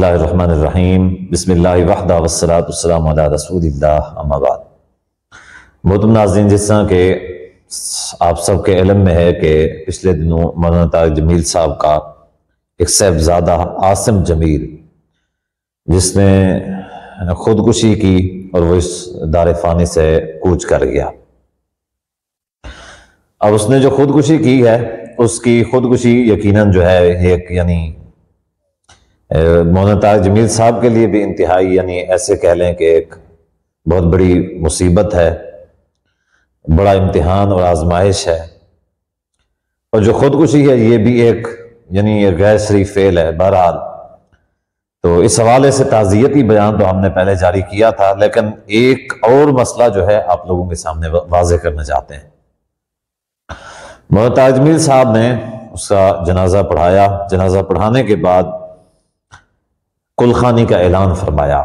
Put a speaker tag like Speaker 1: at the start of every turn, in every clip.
Speaker 1: بسم اللہ الرحمن الرحیم بسم اللہ وحدہ والصلاۃ والسلام علی رسول اللہ اما بعد۔ محترم ناظرین، جس طرح کہ آپ سب کے علم میں ہے کہ پچھلے دنوں مولانا طارق جمیل صاحب کا ایک صاحبزادہ عاصم جمیل جس نے خودکشی کی اور وہ اس دار فانی سے کوچ کر گیا۔ اب اس نے جو خودکشی کی ہے اس کی خودکشی یقیناً جو ہے ایک مولانا طارق جمیل صاحب کے لیے بھی انتہائی ایسے کہہ لیں کہ ایک بہت بڑی مصیبت ہے، بڑا امتحان اور آزمائش ہے، اور جو خودکشی ہے یہ بھی ایک غیر شرعی فعل ہے۔ بہرحال تو اس حوالے سے تعزیتی بیان تو ہم نے پہلے جاری کیا تھا، لیکن ایک اور مسئلہ جو ہے آپ لوگوں کے سامنے واضح کرنا چاہتے ہیں۔ مولانا طارق جمیل صاحب نے اس کا جنازہ پڑھایا، جنازہ پڑھانے کے بعد کلخانی کا اعلان فرمایا،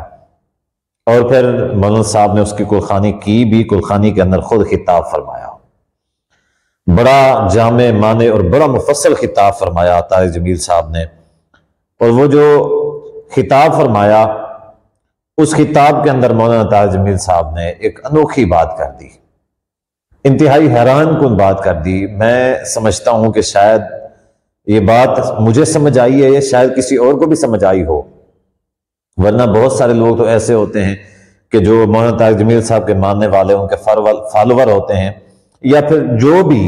Speaker 1: اور پھر مولانا صاحب نے اس کی کلخانی کی بھی، کلخانی کے اندر خود خطاب فرمایا، بڑا جامع معنی اور بڑا مفصل خطاب فرمایا طارق جمیل صاحب نے۔ اور وہ جو خطاب فرمایا اس خطاب کے اندر مولانا طارق جمیل صاحب نے ایک انوکھی بات کر دی، انتہائی حیران کن بات کر دی۔ میں سمجھتا ہوں کہ شاید یہ بات مجھے سمجھ آئی ہے، شاید کسی اور کو بھی سمجھ آئی ہو، ورنہ بہت سارے لوگ تو ایسے ہوتے ہیں کہ جو مولانا طارق جمیل صاحب کے ماننے والے، ان کے فالوور ہوتے ہیں، یا پھر جو بھی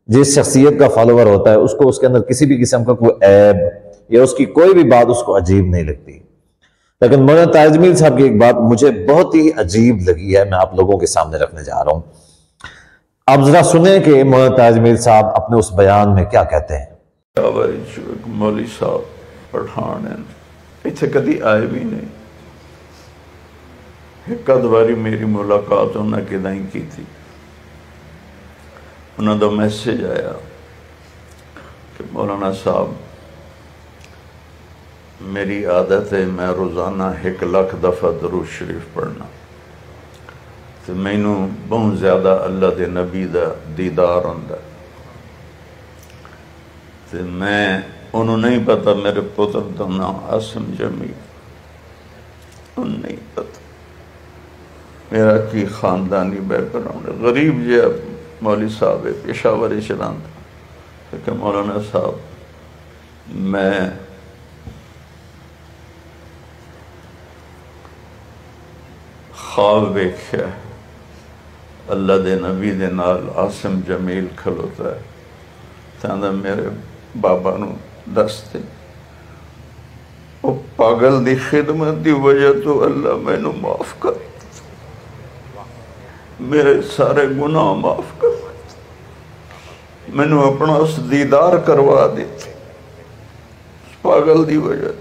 Speaker 1: جس شخصیت کا فالوور ہوتا ہے اس کو اس کے اندر کسی بھی قسم کا کوئی عیب یا اس کی کوئی بھی بات اس کو عجیب نہیں لگتی۔ لیکن مولانا طارق جمیل صاحب کی ایک بات مجھے بہت ہی عجیب لگی ہے، میں آپ لوگوں کے سامنے رکھنے جا رہا ہوں۔ آپ ذرا سنیں کہ مولانا طارق جمیل صاحب اپنے اس بیان میں کیا کہتے ہیں۔
Speaker 2: مولوی صاحب پٹھان اتنے کدی آئے بھی نہیں، ایک اد باری میری ملاقات انہوں نے کدیں کی تھی، انہوں دا میسیج آیا کہ مولانا صاحب میری عادت ہے میں روزانہ 1,00,000 دفعہ درود شریف پڑھنا، تو مینوں بہت زیادہ اللہ دے نبی دا دیدار ہوندا، تو میں انہوں نہیں پتا میرے پتر دا نام عاصم جمیل، انہوں نہیں پتا میرا کی خاندانی بیک گراؤنڈ ہے، غریب جی مولوی صاحب ہے، پشاور چلان تھا کہ مولانا صاحب میں خواب ویکھیا ہے اللہ دے نبی دے نال عاصم جمیل کھلوتا ہے، تاندہ میرے بابا نو دستے وہ پاگل دی خدمت دی وجہ تو اللہ میں نو معاف کر، میرے سارے گناہ معاف کر، میں نو اپنا اس دیدار کروا دیتے پاگل دی وجہ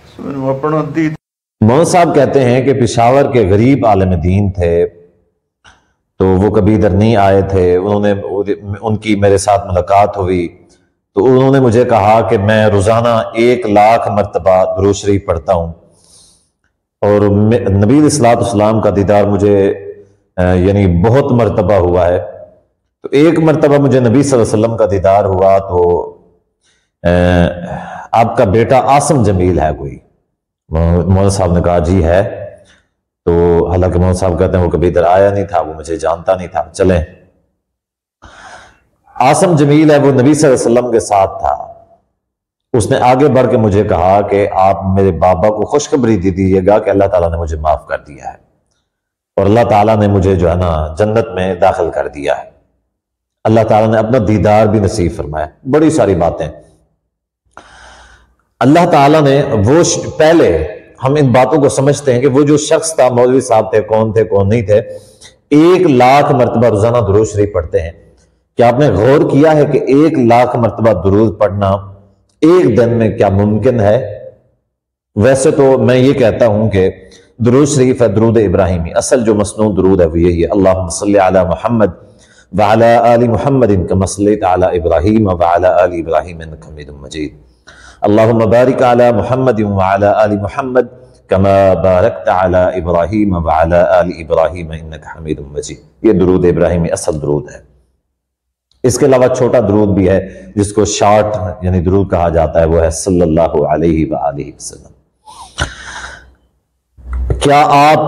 Speaker 2: سے میں نو اپنا دیدار۔
Speaker 1: مولانا صاحب کہتے ہیں کہ پشاور کے غریب عالم دین تھے، تو وہ کبھی ادھر نہیں آئے تھے، ان کی میرے ساتھ ملاقات ہوئی تو انہوں نے مجھے کہا کہ میں روزانہ 1,00,000 مرتبہ درود شریف پڑھتا ہوں، اور نبی علیہ الصلوۃ والسلام کا دیدار مجھے بہت مرتبہ ہوا ہے، تو ایک مرتبہ مجھے نبی صلی اللہ علیہ وسلم کا دیدار ہوا تو آپ کا بیٹا عاصم جمیل ہے کوئی؟ مولانا صاحب نے کہا جی ہے، تو حالانکہ مولانا صاحب کہتے ہیں وہ کبھی ادھر آیا نہیں تھا، وہ مجھے جانتا نہیں تھا، چلیں عاصم جمیل ہے، وہ نبی صلی اللہ علیہ وسلم کے ساتھ تھا، اس نے آگے بڑھ کے مجھے کہا کہ آپ میرے بابا کو خوشخبری دے دیجیے گا کہ اللہ تعالیٰ نے مجھے معاف کر دیا ہے، اور اللہ تعالیٰ نے مجھے جنت میں داخل کر دیا ہے، اللہ تعالیٰ نے اپنا دیدار بھی نصیب فرمایا، بڑی ساری باتیں اللہ تعالیٰ نے۔ وہ پہلے ہم ان باتوں کو سمجھتے ہیں کہ وہ جو شخص تھا، مولوی صاحب تھے کون نہیں تھے، 1,00,000 مرتبہ روزانہ درود شریف پڑھتے ہیں۔ کیا آپ نے غور کیا ہے کہ 1,00,000 مرتبہ درود پڑھنا ایک دن میں کیا ممکن ہے؟ ویسے تو میں یہ کہتا ہوں کہ درود شریف ہے درود ابراہیمی، اصل جو مسنون درود ہے وہ یہی ہے، اللہم صلی علی محمد وعلی آل محمد کما صلیت علی ابراہیم وعلی آل ابراہیم انک حمید مجید، اللہم بارک علی محمد وعلی آل محمد کما بارکت علی ابراہیم وعلی آل ابراہیم انک حمید مجید۔ یہ درود ابراہیمی اصل درود ہے۔ اس کے علاوہ چھوٹا درود بھی ہے جس کو شارٹ یعنی درود کہا جاتا ہے، وہ ہے صلی اللہ علیہ وآلہ وسلم۔ کیا آپ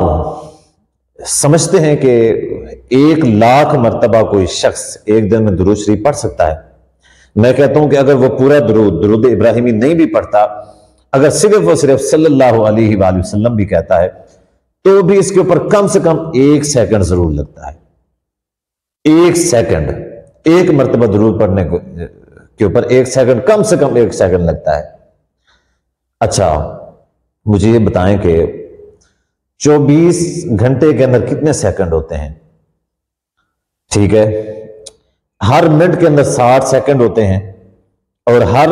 Speaker 1: سمجھتے ہیں کہ 1,00,000 مرتبہ کوئی شخص ایک دن میں درود شریف پڑھ سکتا ہے؟ میں کہتا ہوں کہ اگر وہ پورا درود ابراہیمی نہیں بھی پڑھتا، اگر صرف اور صرف صلی اللہ علیہ وآلہ وسلم بھی کہتا ہے تو بھی اس کے اوپر کم سے کم 1 سیکنڈ ضرور لگتا ہے۔ 1 سیکنڈ، ایک مرتبہ درود پڑھنے کے اوپر 1 سیکنڈ، کم سے کم 1 سیکنڈ لگتا ہے۔ اچھا مجھے یہ بتائیں کہ 24 گھنٹے کے اندر کتنے سیکنڈ ہوتے ہیں؟ ٹھیک ہے، ہر منٹ کے اندر 60 سیکنڈ ہوتے ہیں، اور ہر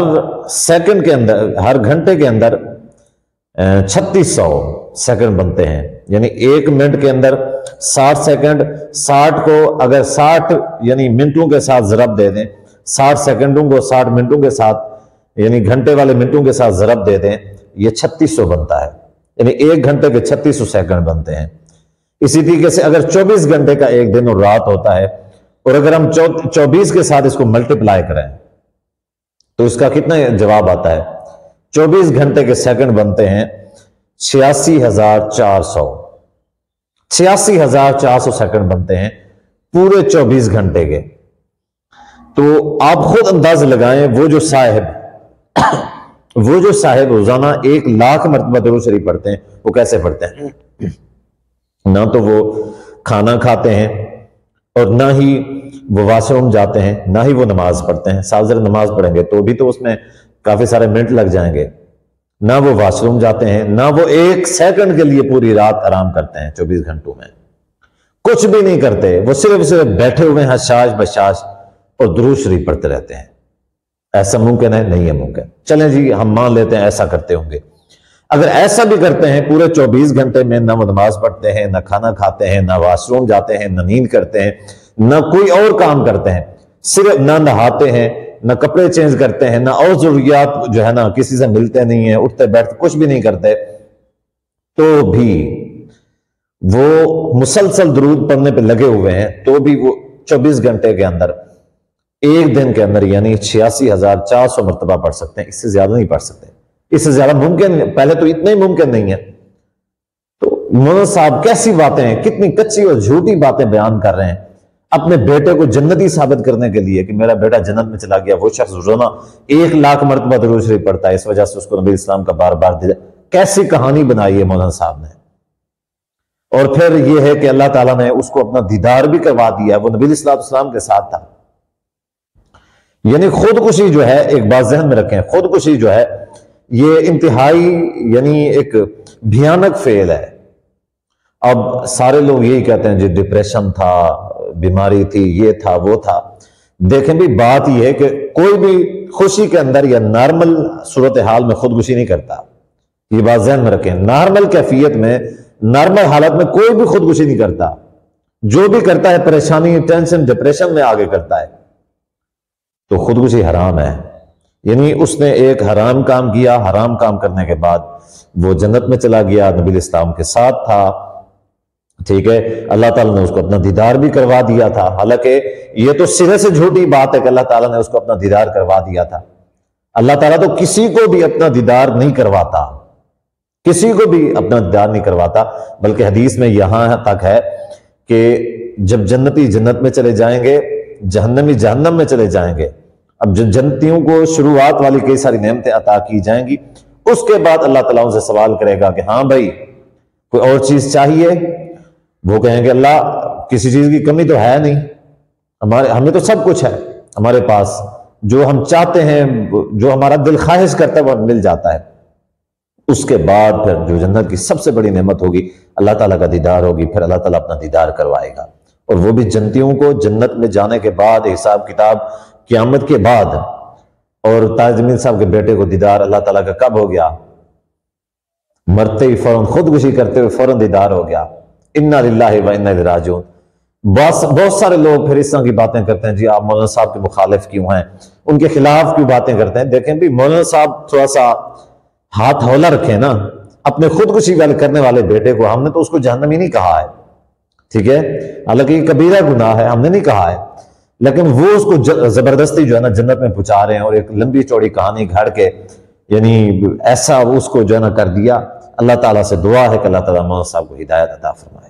Speaker 1: سیکنڈ کے اندر، ہر گھنٹے کے اندر 3600 سیکنڈ بنتے ہیں، یعنی ایک منٹ کے اندر 60 سیکنڈ، 60 کو اگر 60 یعنی منٹوں کے ساتھ ضرب دے دیں، 60 سیکنڈوں کو 60 منٹوں کے ساتھ یعنی گھنٹے والے منٹوں کے ساتھ ضرب دے دیں، یہ 3600 بنتا ہے، یعنی ایک گھنٹے کے 3600 سیکنڈ بنتے ہیں۔ اسی طریقے سے اگر 24 گھنٹے کا ایک دن اور رات ہوتا ہے، اور اگر ہم 24 کے ساتھ اس کو ملٹیپلائی کریں تو اس کا کتنا جواب آتا ہے؟ 24 گھنٹے کے سیکنڈ بنتے ہیں 86,400، 86,400 سیکنڈ بنتے ہیں پورے 24 گھنٹے کے۔ تو آپ خود انداز لگائیں وہ جو صاحب روزانہ 1,00,000 مرتبہ درود شریف پڑھتے ہیں وہ کیسے پڑھتے ہیں؟ نہ تو وہ کھانا کھاتے ہیں، اور نہ ہی وہ واش روم جاتے ہیں، نہ ہی وہ نماز پڑھتے ہیں۔ سازر نماز پڑھیں گے تو بھی تو اس میں کافی سارے منٹ لگ جائیں گے، نہ وہ واش روم جاتے ہیں، نہ وہ 1 سیکنڈ کے لیے پوری رات آرام کرتے ہیں۔ 24 گھنٹوں میں کچھ بھی نہیں کرتے، وہ صرف بیٹھے ہوئے ہیں حشاش بشاش اور درود شریف پڑھتے رہتے ہیں۔ ایسا ممکن ہے؟ نہیں ہے ممکن۔ چلیں جی ہم مان لیتے ہیں ایسا کرتے ہوں گے۔ اگر ایسا بھی کرتے ہیں پورے 24 گھنٹے میں، نہ وہ نماز پڑھتے ہیں، نہ کھانا کھاتے ہیں، نہ واش روم جاتے ہیں، نہ نیند کرتے ہیں، نہ کوئی اور کام کرتے ہیں، صرف نہ نہاتے ہیں، نہ کپڑے چینج کرتے ہیں، نہ اور ضروریات جو ہے نا کسی سے ملتے نہیں ہیں، اٹھتے بیٹھتے کچھ بھی نہیں کرتے، تو بھی وہ مسلسل درود پڑھنے پہ لگے ہوئے ہیں، تو بھی وہ 24 گھنٹے کے اندر ایک دن کے اندر یعنی 86,400 مرتبہ پڑھ سکتے ہیں۔ اس سے زیادہ نہیں پڑھ سکتے، اس سے زیادہ ممکن، پہلے تو اتنا ہی ممکن نہیں ہے۔ تو مولانا صاحب کیسی باتیں ہیں، کتنی کچی اور جھوٹی باتیں بیان کر رہے ہیں اپنے بیٹے کو جنتی ثابت کرنے کے لیے کہ میرا بیٹا جنت میں چلا گیا۔ وہ شخص روزانہ 1,00,000 مرتبہ درود شریف پڑھتا ہے، اس وجہ سے اس کو نبی اسلام کا بار بار دیا۔ کیسی کہانی بنائی ہے مولانا صاحب نے۔ اور پھر یہ ہے کہ اللہ تعالیٰ نے اس کو اپنا دیدار بھی کروا دیا ہے، وہ نبی اسلام کے ساتھ تھا۔ یعنی خودکشی جو ہے، ایک بات ذہن میں رکھیں، خودکشی جو ہے یہ انتہائی یعنی ایک بھیانک فعل ہے۔ اب سارے لوگ یہی کہتے ہیں جی ڈپریشن تھا، بیماری تھی، یہ تھا، وہ تھا۔ دیکھیں بھی بات یہ ہے کہ کوئی بھی خوشی کے اندر یا نارمل صورتحال میں خودکشی نہیں کرتا، یہ بات ذہن میں رکھیں۔ نارمل کیفیت میں، نارمل حالت میں کوئی بھی خودکشی نہیں کرتا، جو بھی کرتا ہے پریشانی، ٹینشن، ڈپریشن میں آگے کرتا ہے۔ تو خودکشی حرام ہے، یعنی اس نے ایک حرام کام کیا، حرام کام کرنے کے بعد وہ جنت میں چلا گیا، نبی اسلام کے ساتھ تھا، ٹھیک ہے، اللہ تعالیٰ نے اس کو اپنا دیدار بھی کروا دیا تھا۔ حالانکہ یہ تو سرے سے جھوٹی بات ہے کہ اللہ تعالیٰ نے اس کو اپنا دیدار کروا دیا تھا۔ اللہ تعالیٰ تو کسی کو بھی اپنا دیدار نہیں کرواتا، کسی کو بھی اپنا دیدار نہیں کرواتا، بلکہ حدیث میں یہاں تک ہے کہ جب جنتی جنت میں چلے جائیں گے، جہنمی جہنم میں چلے جائیں گے، اب جنتیوں کو شروعات والی کئی ساری نعمتیں عطا کی جائیں گی، اس کے بعد اللہ تعالیٰ ان سے سوال کرے گا کہ ہاں بھائی کوئی اور چیز چاہیے؟ وہ کہیں گے اللہ کسی چیز کی کمی تو ہے نہیں، ہمیں تو سب کچھ ہے ہمارے پاس، جو ہم چاہتے ہیں، جو ہمارا دل خواہش کرتا ہے وہ مل جاتا ہے۔ اس کے بعد پھر جو جنت کی سب سے بڑی نعمت ہوگی اللہ تعالیٰ کا دیدار ہوگی، پھر اللہ تعالیٰ اپنا دیدار کروائے گا، اور وہ بھی جنتیوں کو جنت میں جانے کے بعد، حساب کتاب قیامت کے بعد۔ اور تاج جمیل صاحب کے بیٹے کو دیدار اللہ تعالیٰ کا کب ہو گیا؟ مرتے ہی فوراً، خودکشی کرتے ہوئے فوراً دیدار ہو گیا۔ انا للہ و انا الیہ راجعون۔ بہت سارے لوگ پھر اس طرح کی باتیں کرتے ہیں، جی آپ مولانا صاحب کے مخالف کیوں ہیں، ان کے خلاف کیوں باتیں کرتے ہیں؟ دیکھیں بھی مولانا صاحب تھوڑا سا ہاتھ ہولا رکھیں نا اپنے خودکشی والے کرنے والے بیٹے کو۔ ہم نے تو اس کو جہنمی نہیں کہا ہے، ٹھیک ہے، حالانکہ یہ کبیرہ گناہ ہے، ہم نے نہیں کہا ہے، لیکن وہ اس کو زبردستی جو ہے نا جنت میں پہنچا رہے ہیں، اور ایک لمبی چوڑی کہانی گھڑ کے یعنی ایسا اس کو جو ہے نا کر دیا۔ اللہ تعالیٰ سے دعا ہے کہ اللہ تعالیٰ مولانا صاحب کو ہدایت عطا فرمائے۔